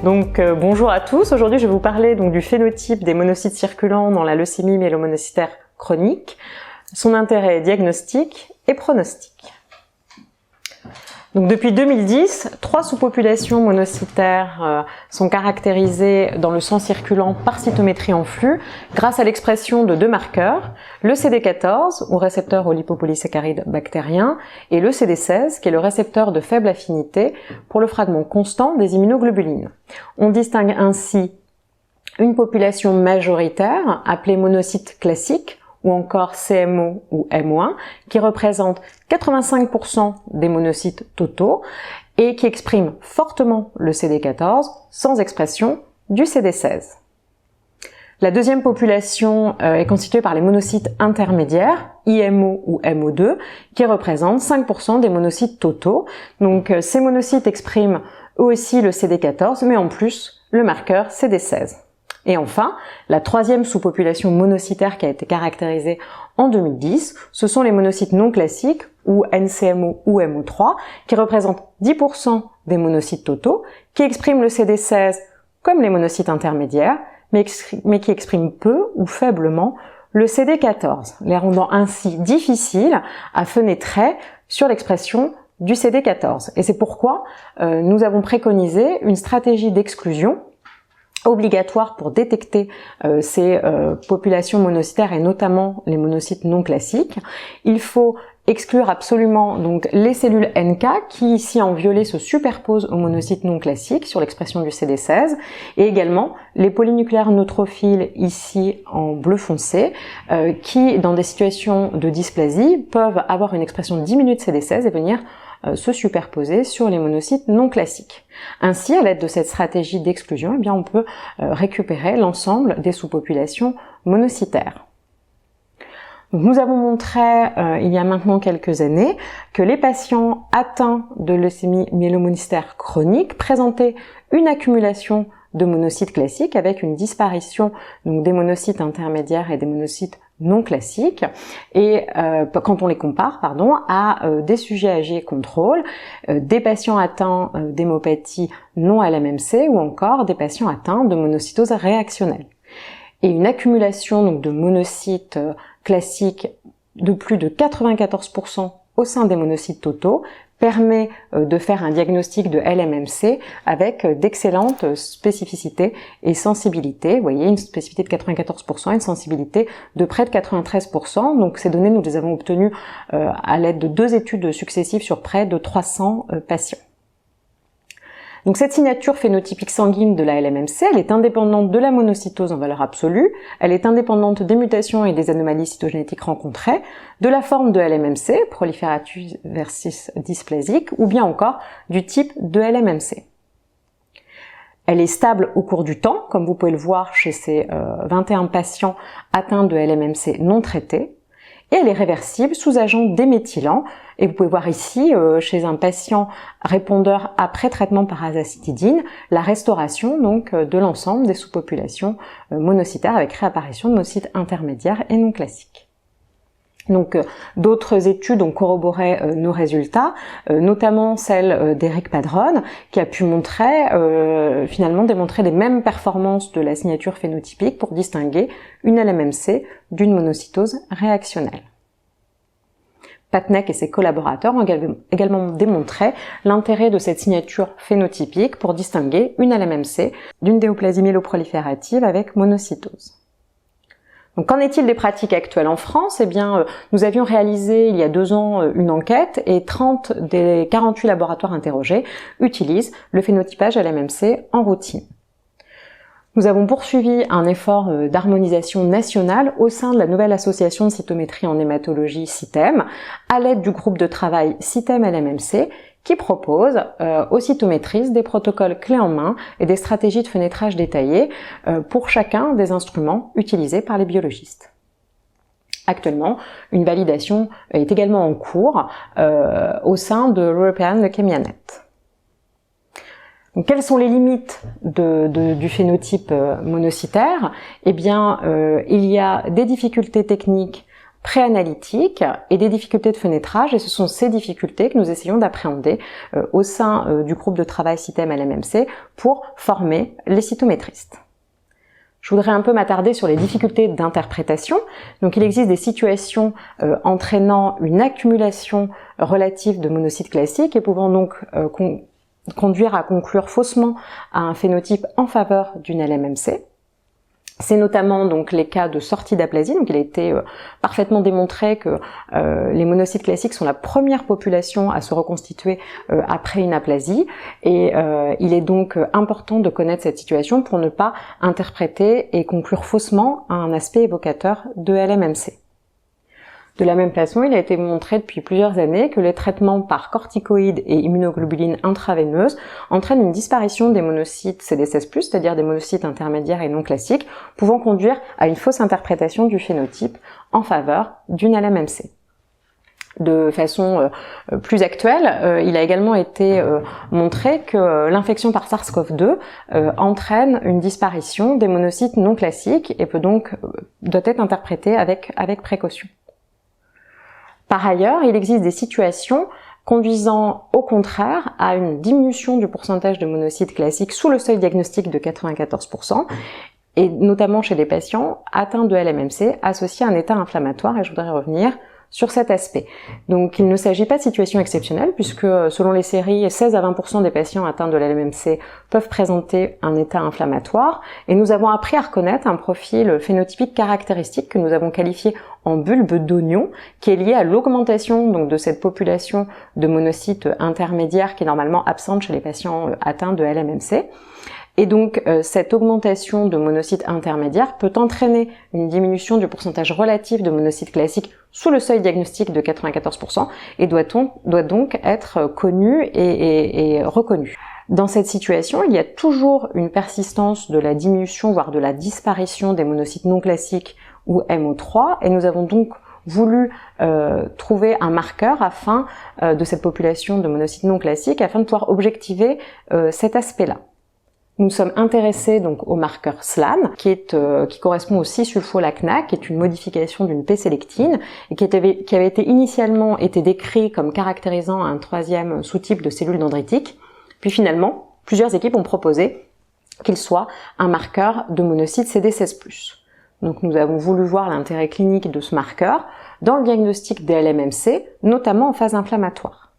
Donc bonjour à tous, aujourd'hui je vais vous parler du phénotype des monocytes circulants dans la leucémie myélomonocytaire chronique, son intérêt diagnostique et pronostic. Donc depuis 2010, 3 sous-populations monocytaires sont caractérisées dans le sang circulant par cytométrie en flux grâce à l'expression de 2 marqueurs, le CD14 ou récepteur aux lipopolysaccharides bactériens et le CD16 qui est le récepteur de faible affinité pour le fragment constant des immunoglobulines. On distingue ainsi une population majoritaire appelée monocyte classique ou encore CMO ou MO1, qui représente 85% des monocytes totaux et qui exprime fortement le CD14 sans expression du CD16. La deuxième population est constituée par les monocytes intermédiaires, IMO ou MO2, qui représentent 5% des monocytes totaux. Donc ces monocytes expriment eux aussi le CD14, mais en plus le marqueur CD16. Et enfin, la troisième sous-population monocytaire qui a été caractérisée en 2010, ce sont les monocytes non classiques, ou NCMO ou MO3, qui représentent 10% des monocytes totaux, qui expriment le CD16 comme les monocytes intermédiaires, mais qui expriment peu ou faiblement le CD14, les rendant ainsi difficiles à fenêtrer sur l'expression du CD14. Et c'est pourquoi nous avons préconisé une stratégie d'exclusion obligatoire pour détecter ces populations monocytaires et notamment les monocytes non classiques. Il faut exclure absolument donc les cellules NK qui ici en violet se superposent aux monocytes non classiques sur l'expression du CD16 et également les polynucléaires neutrophiles ici en bleu foncé qui dans des situations de dysplasie peuvent avoir une expression diminuée de CD16 et venir se superposer sur les monocytes non classiques. Ainsi, à l'aide de cette stratégie d'exclusion, on peut récupérer l'ensemble des sous-populations monocytaires. Donc, nous avons montré il y a maintenant quelques années que les patients atteints de leucémie myélomonocytaire chronique présentaient une accumulation de monocytes classiques avec une disparition donc, des monocytes intermédiaires et des monocytes non classiques et quand on les compare à des sujets âgés contrôle, des patients atteints d'hémopathie non LMMC ou encore des patients atteints de monocytose réactionnelle. Et une accumulation donc, de monocytes classiques de plus de 94% au sein des monocytes totaux permet de faire un diagnostic de LMMC avec d'excellentes spécificités et sensibilités. Vous voyez, une spécificité de 94% et une sensibilité de près de 93%. Donc ces données, nous les avons obtenues à l'aide de 2 études successives sur près de 300 patients. Donc cette signature phénotypique sanguine de la LMMC, elle est indépendante de la monocytose en valeur absolue, elle est indépendante des mutations et des anomalies cytogénétiques rencontrées, de la forme de LMMC, proliférative versus dysplasique, ou bien encore du type de LMMC. Elle est stable au cours du temps, comme vous pouvez le voir chez ces 21 patients atteints de LMMC non traités, et elle est réversible sous agent déméthylant. Et vous pouvez voir ici, chez un patient répondeur après traitement par azacitidine, la restauration donc de l'ensemble des sous-populations monocytaires avec réapparition de monocytes intermédiaires et non classiques. Donc d'autres études ont corroboré nos résultats, notamment celle d'Eric Padron, qui a pu montrer, finalement démontrer les mêmes performances de la signature phénotypique pour distinguer une LMMC d'une monocytose réactionnelle. Patnaik et ses collaborateurs ont également démontré l'intérêt de cette signature phénotypique pour distinguer une LMMC d'une néoplasie myéloproliférative avec monocytose. Donc, qu'en est-il des pratiques actuelles en France? Nous avions réalisé il y a 2 ans une enquête et 30 des 48 laboratoires interrogés utilisent le phénotypage LMMC en routine. Nous avons poursuivi un effort d'harmonisation nationale au sein de la nouvelle association de cytométrie en hématologie CITEM, à l'aide du groupe de travail CITEM-LMMC, qui propose aux cytométristes des protocoles clés en main et des stratégies de fenêtrage détaillées pour chacun des instruments utilisés par les biologistes. Actuellement, une validation est également en cours au sein de l'European Leukemia Net. Donc, quelles sont les limites du phénotype monocytaire? Il y a des difficultés techniques préanalytiques et des difficultés de fenêtrage, et ce sont ces difficultés que nous essayons d'appréhender au sein du groupe de travail CITEM-LMMC pour former les cytométristes. Je voudrais un peu m'attarder sur les difficultés d'interprétation. Donc il existe des situations entraînant une accumulation relative de monocytes classiques et pouvant donc conduire à conclure faussement à un phénotype en faveur d'une LMMC. C'est notamment donc les cas de sortie d'aplasie. Donc il a été parfaitement démontré que les monocytes classiques sont la première population à se reconstituer après une aplasie, et il est donc important de connaître cette situation pour ne pas interpréter et conclure faussement à un aspect évocateur de LMMC. De la même façon, il a été montré depuis plusieurs années que les traitements par corticoïdes et immunoglobuline intraveineuse entraînent une disparition des monocytes CD16+, c'est-à-dire des monocytes intermédiaires et non classiques, pouvant conduire à une fausse interprétation du phénotype en faveur d'une LMMC. De façon plus actuelle, il a également été montré que l'infection par SARS-CoV-2 entraîne une disparition des monocytes non classiques et doit être interprétée avec précaution. Par ailleurs, il existe des situations conduisant au contraire à une diminution du pourcentage de monocytes classiques sous le seuil diagnostique de 94%, et notamment chez des patients atteints de LMMC associés à un état inflammatoire, et je voudrais revenir sur cet aspect. Donc il ne s'agit pas de situation exceptionnelle, puisque selon les séries, 16 à 20% des patients atteints de l'LMMC peuvent présenter un état inflammatoire, et nous avons appris à reconnaître un profil phénotypique caractéristique que nous avons qualifié en bulbe d'oignon, qui est lié à l'augmentation donc de cette population de monocytes intermédiaires qui est normalement absente chez les patients atteints de LMMC. Et donc cette augmentation de monocytes intermédiaires peut entraîner une diminution du pourcentage relatif de monocytes classiques sous le seuil diagnostique de 94% et doit donc être connue et reconnue. Dans cette situation, il y a toujours une persistance de la diminution, voire de la disparition des monocytes non classiques ou MO3, et nous avons donc voulu trouver un marqueur afin de cette population de monocytes non classiques afin de pouvoir objectiver cet aspect-là. Nous sommes intéressés donc au marqueur SLAN, qui correspond au 6-sulfolacnac, qui est une modification d'une P-sélectine, et qui avait été initialement décrit comme caractérisant un troisième sous-type de cellules dendritiques. Puis finalement, plusieurs équipes ont proposé qu'il soit un marqueur de monocytes CD16+. Donc nous avons voulu voir l'intérêt clinique de ce marqueur dans le diagnostic des LMMC, notamment en phase inflammatoire.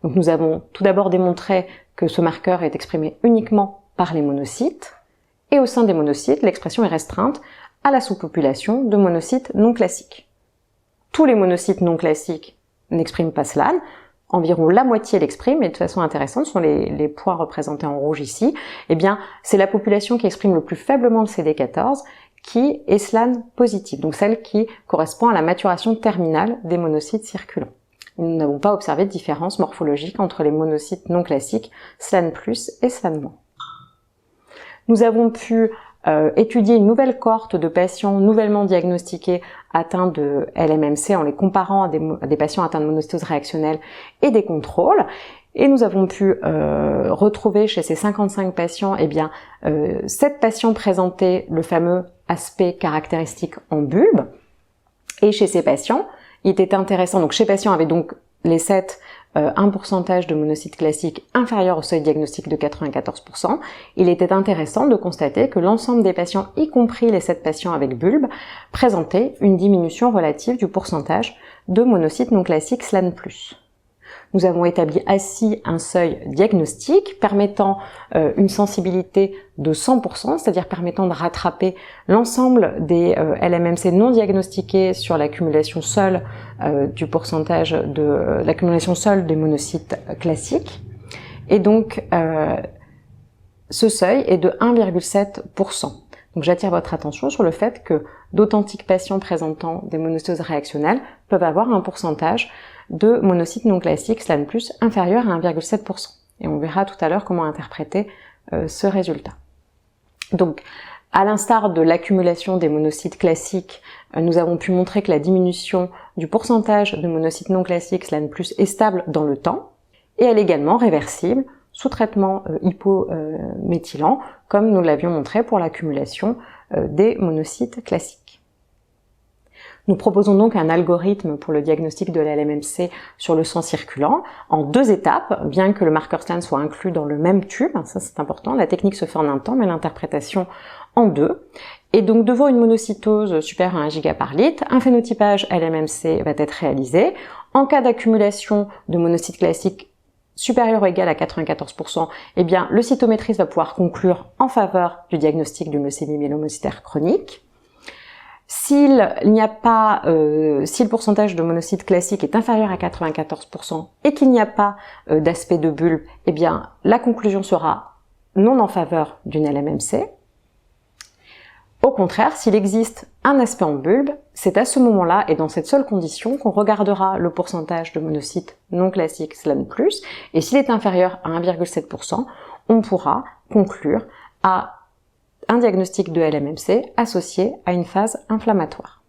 Donc nous avons tout d'abord démontré que ce marqueur est exprimé uniquement par les monocytes, et au sein des monocytes, l'expression est restreinte à la sous-population de monocytes non classiques. Tous les monocytes non classiques n'expriment pas SLAN, environ la moitié l'exprime, et de façon intéressante, ce sont les points représentés en rouge ici, eh bien c'est la population qui exprime le plus faiblement le CD14 qui est SLAN positive, donc celle qui correspond à la maturation terminale des monocytes circulants. Nous n'avons pas observé de différence morphologique entre les monocytes non classiques SLAN+, et SLAN-. Nous avons pu étudier une nouvelle cohorte de patients nouvellement diagnostiqués atteints de LMMC en les comparant à des patients atteints de monocytose réactionnelle et des contrôles. Et nous avons pu retrouver chez ces 55 patients, 7 patients présentaient le fameux aspect caractéristique en bulbe. Et chez ces patients, il était intéressant, donc chez patients avec donc les 7, un pourcentage de monocytes classiques inférieur au seuil diagnostique de 94%, il était intéressant de constater que l'ensemble des patients, y compris les 7 patients avec bulbe, présentaient une diminution relative du pourcentage de monocytes non classiques SLAN+. Nous avons établi ainsi un seuil diagnostique permettant une sensibilité de 100%, c'est-à-dire permettant de rattraper l'ensemble des LMMC non diagnostiqués sur l'accumulation seule du pourcentage de l'accumulation seule des monocytes classiques. Et donc ce seuil est de 1,7%. Donc j'attire votre attention sur le fait que d'authentiques patients présentant des monocytoses réactionnelles peuvent avoir un pourcentage de monocytes non classiques SLAN+ inférieur à 1,7%. Et on verra tout à l'heure comment interpréter ce résultat. Donc, à l'instar de l'accumulation des monocytes classiques, nous avons pu montrer que la diminution du pourcentage de monocytes non classiques SLAN+ est stable dans le temps, et elle est également réversible sous traitement hypométhylant, comme nous l'avions montré pour l'accumulation des monocytes classiques. Nous proposons donc un algorithme pour le diagnostic de la LMMC sur le sang circulant en 2 étapes, bien que le marqueur SLAN soit inclus dans le même tube, ça c'est important, la technique se fait en un temps, mais l'interprétation en 2. Et donc devant une monocytose supérieure à 1 giga par litre, un phénotypage LMMC va être réalisé. En cas d'accumulation de monocytes classiques supérieur ou égal à 94%, eh bien le cytométriste va pouvoir conclure en faveur du diagnostic d'une leucémie myélomonocytaire chronique. Si le pourcentage de monocytes classiques est inférieur à 94% et qu'il n'y a pas d'aspect de bulbe, eh bien la conclusion sera non en faveur d'une LMMC. Au contraire, s'il existe un aspect en bulbe, c'est à ce moment-là et dans cette seule condition qu'on regardera le pourcentage de monocytes non classiques SLAN+, et s'il est inférieur à 1,7%, on pourra conclure à un diagnostic de LMMC associé à une phase inflammatoire.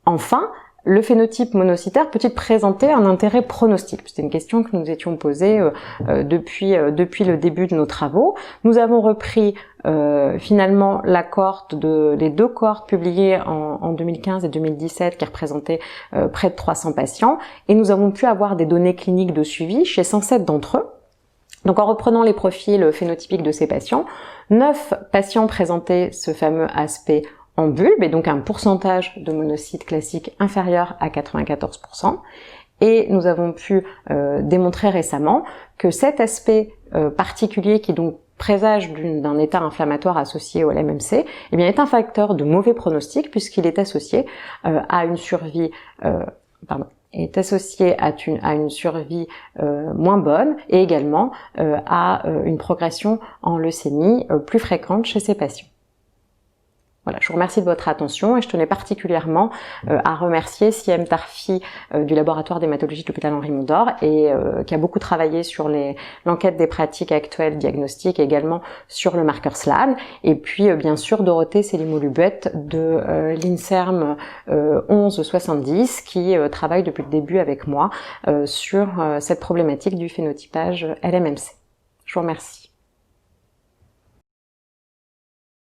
Enfin, le phénotype monocytaire peut-il présenter un intérêt pronostic? C'était une question que nous étions posée depuis le début de nos travaux. Nous avons repris finalement les 2 cohortes publiées en 2015 et 2017 qui représentaient près de 300 patients, et nous avons pu avoir des données cliniques de suivi chez 107 d'entre eux. Donc en reprenant les profils phénotypiques de ces patients, 9 patients présentaient ce fameux aspect en bulbe, et donc un pourcentage de monocytes classiques inférieur à 94%. Et nous avons pu démontrer récemment que cet aspect particulier, qui donc présage d'un état inflammatoire associé au LMMC, eh bien est un facteur de mauvais pronostic puisqu'il est associé à une survie moins bonne, et également à une progression en leucémie plus fréquente chez ces patients. Voilà, je vous remercie de votre attention et je tenais particulièrement à remercier Siem Tarfi du laboratoire d'hématologie de l'hôpital Henri Mondor et qui a beaucoup travaillé sur l'enquête des pratiques actuelles diagnostiques et également sur le marqueur SLAN, et puis bien sûr Dorothée Selimou-Lubet de l'INSERM 1170 qui travaille depuis le début avec moi sur cette problématique du phénotypage LMMC. Je vous remercie.